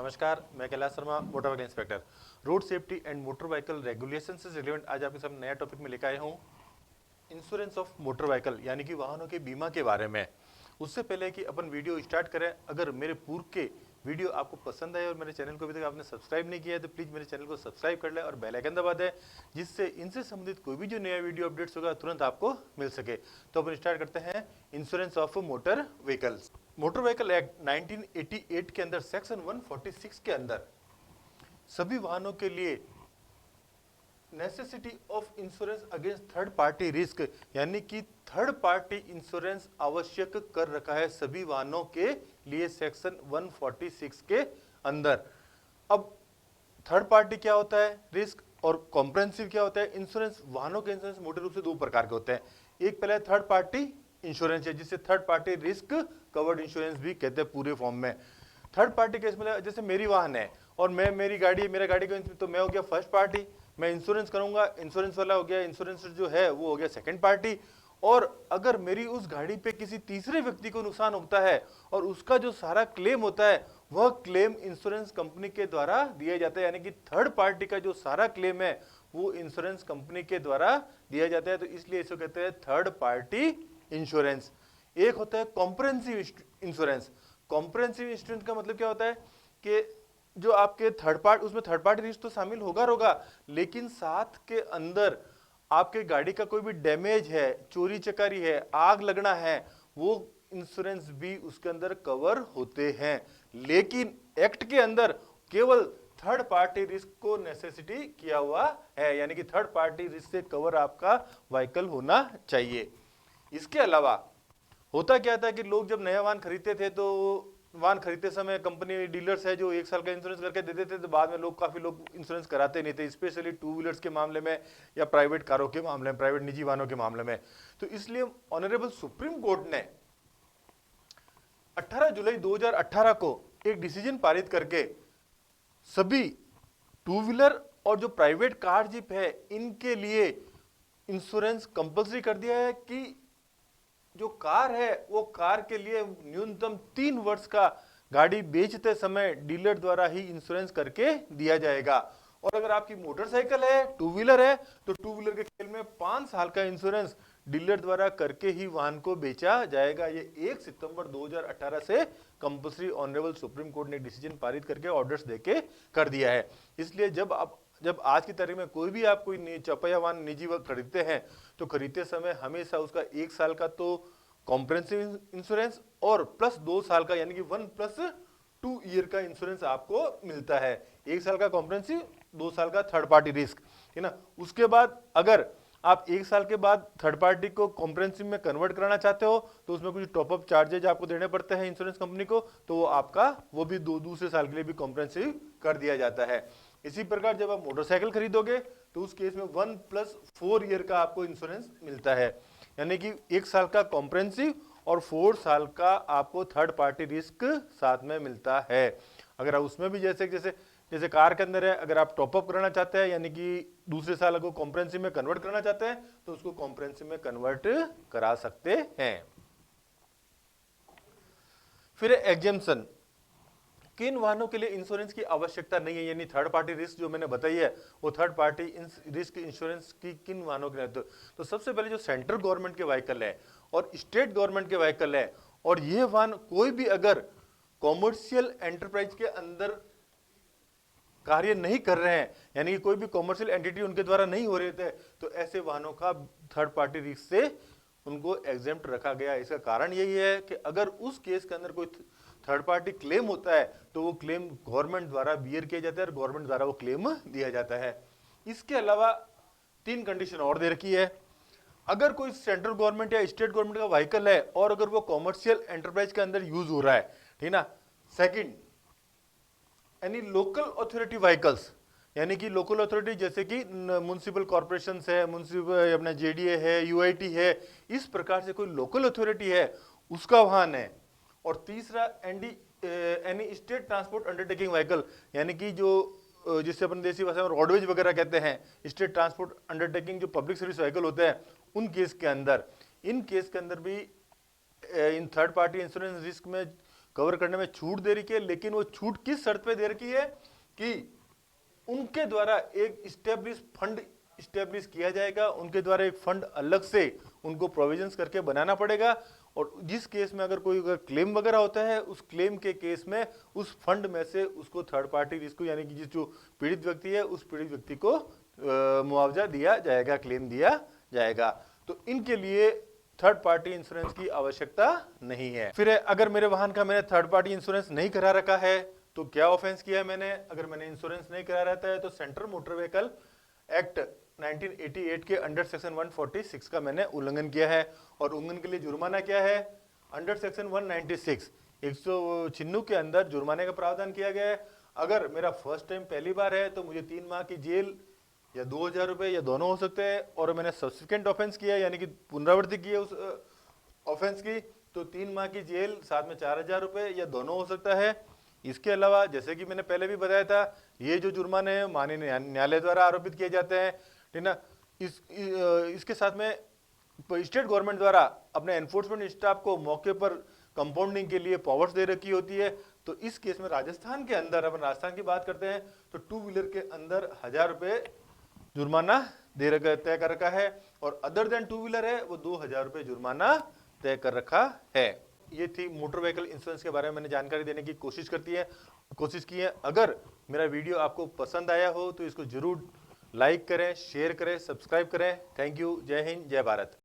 नमस्कार, मैं Kailash Sharma, motor vehicle inspector. Road safety and motor vehicle regulation से रिलेवेंट आज आपके सामने नया टॉपिक में लेकर आया हूँ, इंश्योरेंस ऑफ मोटर व्हीकल यानी कि वाहनों के बीमा के बारे में। उससे पहले कि अपन वीडियो स्टार्ट करें, अगर मेरे पूर्व के वीडियो आपको पसंद आए और मेरे चैनल को अभी तक आपने सब्सक्राइब नहीं किया है तो प्लीज़ मेरे चैनल को सब्सक्राइब कर लें और बेल आइकन दबा दें, जिससे इनसे संबंधित कोई भी जो नया वीडियो अपडेट्स होगा तुरंत आपको मिल सके। तो अपन स्टार्ट करते हैं insurance of motor vehicles. Motor vehicle act 1988 के अंदर सेक्शन 146 के अंदर सभी वाहनों के लिए necessity of insurance against third party risk यानी कि थर्ड पार्टी इंश्योरेंस आवश्यक कर रखा है सभी वाहनों के लिए सेक्शन 146 के अंदर। अब थर्ड पार्टी क्या होता है रिस्क और कॉम्प्रहेंसिव क्या होता है इंश्योरेंस। वाहनों के इंश्योरेंस मोटे रूप से दो प्रकार के होते हैं। एक पहले थर्ड पार्टी इंश्योरेंस है जिसे third party risk covered insurance भी कहते हैं पूरे फॉर्म में। थर्ड पार्टी केस में जैसे मेरी वाहन है और मेरी गाड़ी है, मेरा गाड़ी का तो मैं हो गया फर्स्ट पार्टी, मैं इंश्योरेंस करूंगा, इंश्योरेंस वाला हो गया, इंश्योरेंस जो है वो हो गया सेकंड पार्टी। और अगर मेरी उस गाड़ी पे किसी तीसरे व्यक्ति को नुकसान होता है और उसका जो सारा क्लेम होता है वह क्लेम इंश्योरेंस कंपनी के द्वारा दिया जाता है, यानी कि थर्ड पार्टी का जो सारा क्लेम है वो इंश्योरेंस कंपनी के द्वारा दिया जाता है। तो इसलिए इसको कहते हैं थर्ड पार्टी इंश्योरेंस। एक होता है कॉम्प्रहेंसिव इंश्योरेंस। कॉम्प्रहेंसिव इंश्योरेंस का मतलब क्या होता है कि जो आपके उसमें थर्ड पार्टी रिस्क तो शामिल होगा, लेकिन साथ के अंदर आपके गाड़ी का कोई भी डैमेज है, चोरी चकारी है, आग लगना है, वो इंश्योरेंस भी उसके अंदर कवर होते हैं। लेकिन एक्ट के अंदर केवल थर्ड पार्टी रिस्क को नेसेसिटी किया हुआ है, यानी कि थर्ड पार्टी रिस्क से कवर आपका व्हीकल होना चाहिए। इसके अलावा होता क्या था कि लोग जब नया वाहन खरीदते थे तो वाहन खरीदते समय कंपनी डीलर्स है जो 1 साल का इंश्योरेंस करके दे देते थे, तो बाद में काफी लोग इंश्योरेंस कराते नहीं थे, स्पेशली टू व्हीलर्स के मामले में या प्राइवेट कारों के मामले में, प्राइवेट निजी वाहनों के मामले में। तो इसलिए ऑनरेबल सुप्रीम कोर्ट ने 18 जुलाई 2018 को एक डिसीजन पारित करके सभी टू व्हीलर और जो प्राइवेट कार जीप है इनके लिए इंश्योरेंस कंपल्सरी कर दिया है कि जो कार है वो कार के लिए न्यूनतम 3 वर्ष का गाड़ी बेचते समय डीलर द्वारा ही इंश्योरेंस करके दिया जाएगा। और अगर आपकी मोटरसाइकिल है, टू व्हीलर है, तो टू व्हीलर के खेल में 5 साल का इंश्योरेंस डीलर द्वारा करके ही वाहन को बेचा जाएगा। ये 1 सितंबर 2018 से कंपल्सरी ऑनरेबल सुप्रीम कोर्ट ने डिसीजन पारित करके ऑर्डर्स देके कर दिया है। इसलिए जब आज की तारीख में कोई भी आप कोई चौपहिया वाहन निजी खरीदते हैं तो खरीदते समय हमेशा उसका 1 साल का तो कॉम्प्रहेंसिव इंश्योरेंस और प्लस 2 साल का यानी कि 1+2 ईयर का इंश्योरेंस आपको मिलता है। 1 साल का कॉम्प्रहेंसिव, 2 साल का थर्ड पार्टी रिस्क, है ना। उसके बाद अगर आप 1 साल के बाद थर्ड पार्टी को कॉम्प्रहेंसिव में कन्वर्ट कराना चाहते हो तो उसमें कुछ टॉपअप चार्जेज आपको देने पड़ते हैं इंश्योरेंस कंपनी को, तो वो भी दूसरे साल के लिए भी कॉम्प्रहेंसिव कर दिया जाता है। इसी प्रकार जब आप मोटरसाइकिल खरीदोगे तो उस केस में 1+4 ईयर का आपको इंश्योरेंस मिलता है, यानी कि 1 साल का कॉम्प्रहेंसिव और 4 साल का आपको थर्ड पार्टी रिस्क साथ में मिलता है। अगर आप उसमें भी जैसे कार के अंदर है, अगर आप टॉपअप कराना चाहते हैं यानी कि दूसरे साल को कॉम्प्रहेंसिव में कन्वर्ट करना चाहते हैं तो उसको कॉम्प्रहेंसिव में कन्वर्ट करा सकते हैं। फिर एग्जेम्पशन, किन वाहनों के लिए इंश्योरेंस की आवश्यकता नहीं है, यानी थर्ड पार्टी रिस्क जो मैंने बताई है वो थर्ड पार्टी रिस्क इंश्योरेंस की किन वाहनों के लिए। तो सबसे पहले जो सेंट्रल गवर्नमेंट के व्हीकल है और स्टेट गवर्नमेंट के व्हीकल है, और ये वाहन कोई भी अगर कॉमर्शियल एंटरप्राइज के अंदर कार्य नहीं कर रहे हैं, यानी कि कोई भी कॉमर्शियल एंटिटी उनके द्वारा नहीं हो रहे थे, तो ऐसे वाहनों का थर्ड पार्टी रिस्क से उनको एग्जेम्प्ट रखा गया। इसका कारण यही है कि अगर उस केस के अंदर कोई थर्ड पार्टी क्लेम होता है तो वो क्लेम गवर्नमेंट द्वारा बियर किया जाता है और गवर्नमेंट द्वारा वो क्लेम दिया जाता है। इसके अलावा 3 कंडीशन और दे रखी है। अगर कोई सेंट्रल गवर्नमेंट या स्टेट गवर्नमेंट का व्हीकल है और अगर वो कॉमर्शियल एंटरप्राइज के अंदर यूज हो रहा है, ठीक ना। Second, any local authority vehicles, यानी कि लोकल अथॉरिटी जैसे कि म्युनिसिपल कॉर्पोरेशन है, म्युनिसिपल अपना जेडीए है, यूआईटी है, इस प्रकार से कोई लोकल अथॉरिटी है उसका वाहन है। और तीसरा, any state transport undertaking vehicle, यानी कि जो जिससे अपन देसी भाषा में रोडवेज वगैरह कहते हैं, स्टेट ट्रांसपोर्ट अंडरटेकिंग जो पब्लिक सर्विस व्हीकल होते हैं उन केस के अंदर, इन केस के अंदर भी in third party insurance risk में कवर करने में छूट दे रखी है, लेकिन वो छूट किस शर्त पे दे रखी है कि उनके द्वारा एक स्टेब्लिश फंड स्टेब्लिश किया जाएगा, उनके द्वारा एक फंड अलग से उनको प्रोविजंस करके बनाना पड़ेगा, और जिस केस में अगर कोई क्लेम वगैरह होता है, उस क्लेम के केस में उस फंड में से उसको थर्ड पार्टी रिस्क यानी कि जिस जो पीड़ित व्यक्ति है उस पीड़ित व्यक्ति को मुआवजा दिया जाएगा, क्लेम दिया जाएगा। तो इनके लिए थर्ड पार्टी इंश्योरेंस की आवश्यकता नहीं है। फिर अगर मेरे वाहन का मैंने थर्ड पार्टी इंश्योरेंस नहीं करा रखा है तो क्या ऑफेंस किया है मैंने? अगर मैंने इंश्योरेंस नहीं करा रहता है तो सेंट्रल मोटर व्हीकल एक्ट 1988 के अंडर सेक्शन 146 का मैंने उल्लंघन किया है, और उल्लंघन के लिए जुर्माना क्या है? अंडर सेक्शन 196 196 के अंदर जुर्माने का प्रावधान किया गया है। अगर मेरा फर्स्ट टाइम पहली बार है तो मुझे 3 माह की जेल या 2000 रुपए या दोनों हो सकते हैं, और मैंने सब्सिक्वेंट ऑफेंस किया यानी कि पुनरावृत्ति की है उस ऑफेंस की तो 3 माह की जेल साथ में 4000 रुपए या दोनों हो सकता है। इसके अलावा जैसे कि मैंने पहले भी बताया था, ये जो जुर्माने हैं माननीय न्यायालय द्वारा आरोपित किए जाते हैं, ठीक ना। इसके साथ में स्टेट गवर्नमेंट द्वारा अपने एनफोर्समेंट स्टाफ को मौके पर कंपाउंडिंग के लिए पावर्स दे रखी होती है। तो इस केस में राजस्थान के अंदर, अपन राजस्थान की बात करते हैं तो 2 व्हीलर के अंदर 1000 रुपए जुर्माना तय कर रखा है, और अदर देन 2 व्हीलर है वो 2000 रुपए जुर्माना तय कर रखा है। ये थी मोटर व्हीकल इंश्योरेंस के बारे में मैंने जानकारी देने की कोशिश की है। अगर मेरा वीडियो आपको पसंद आया हो तो इसको जरूर लाइक करें, शेयर करें, सब्सक्राइब करें। Thank you. जय हिंद, जय भारत।